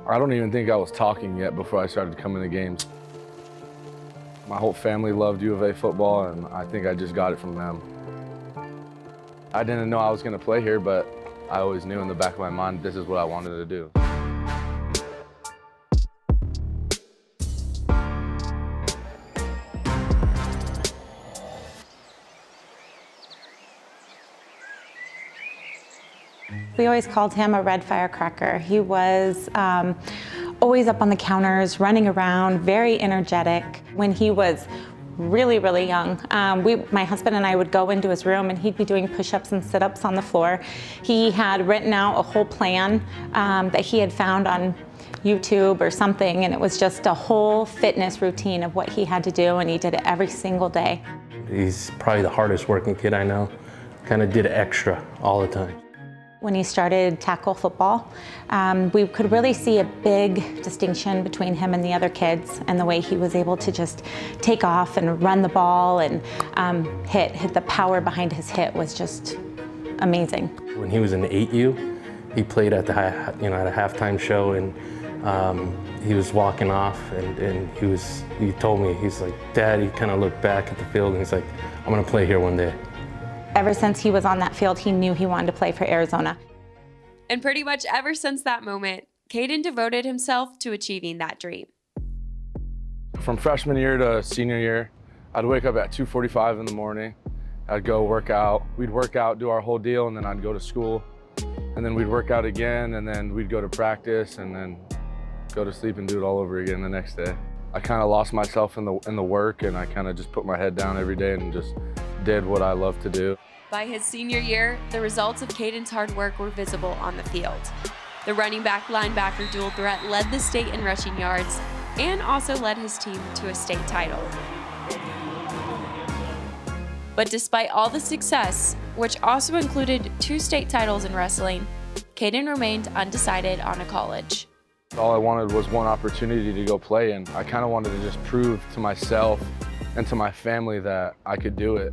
I don't even think I was talking yet before I started coming to games. My whole family loved U of A football, and I think I just got it from them. I didn't know I was going to play here, but I always knew in the back of my mind this is what I wanted to do. We always called him a red firecracker. He was always up on the counters, running around, very energetic. When he was really, really young, my husband and I would go into his room and he'd be doing push-ups and sit-ups on the floor. He had written out a whole plan that he had found on YouTube or something, and it was just a whole fitness routine of what he had to do, and he did it every single day. He's probably the hardest working kid I know. Kind of did extra all the time. When he started tackle football, we could really see a big distinction between him and the other kids, and the way he was able to just take off and run the ball and hit. The power behind his hit was just amazing. When he was in the 8U, he played at the at a halftime show, and he was walking off, and he told me, he's like, Dad, he kind of looked back at the field and he's like, I'm gonna play here one day. Ever since he was on that field, he knew he wanted to play for Arizona. And pretty much ever since that moment, Kayden devoted himself to achieving that dream. From freshman year to senior year, I'd wake up at 2:45 in the morning. I'd go work out. We'd work out, do our whole deal, and then I'd go to school. And then we'd work out again, and then we'd go to practice, and then go to sleep and do it all over again the next day. I kind of lost myself in the work, and I kind of just put my head down every day and just did what I love to do. By his senior year, the results of Kayden's hard work were visible on the field. The running back-linebacker dual threat led the state in rushing yards and also led his team to a state title. But despite all the success, which also included 2 state titles in wrestling, Kayden remained undecided on a college. All I wanted was one opportunity to go play, and I kind of wanted to just prove to myself and to my family that I could do it.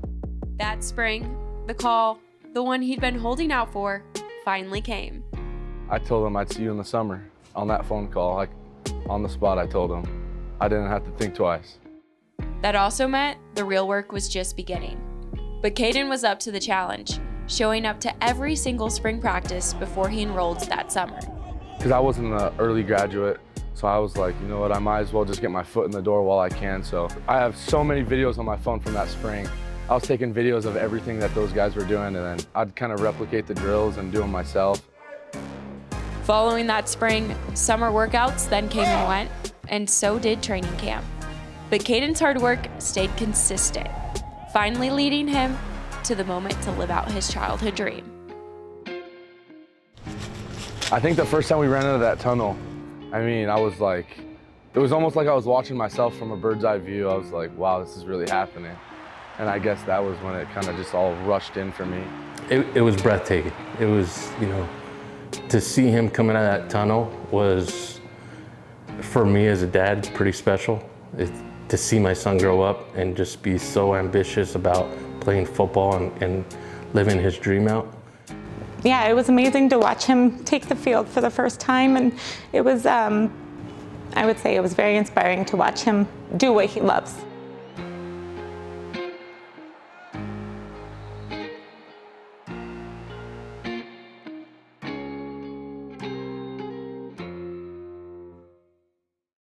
That spring, the call, the one he'd been holding out for, finally came. I told him I'd see you in the summer. On that phone call, like on the spot, I told him. I didn't have to think twice. That also meant the real work was just beginning. But Kayden was up to the challenge, showing up to every single spring practice before he enrolled that summer. Because I wasn't an early graduate, so I was like, you know what, I might as well just get my foot in the door while I can. So I have so many videos on my phone from that spring. I was taking videos of everything that those guys were doing, and then I'd kind of replicate the drills and do them myself. Following that spring, summer workouts then came and went, and so did training camp. But Kayden's hard work stayed consistent, finally leading him to the moment to live out his childhood dream. I think the first time we ran into that tunnel, I mean, I was like, it was almost like I was watching myself from a bird's eye view. I was like, wow, this is really happening. And I guess that was when it kind of just all rushed in for me. It was breathtaking. It was, to see him coming out of that tunnel was, for me as a dad, pretty special. To see my son grow up and just be so ambitious about playing football and living his dream out. Yeah, it was amazing to watch him take the field for the first time, and it was, I would say it was very inspiring to watch him do what he loves.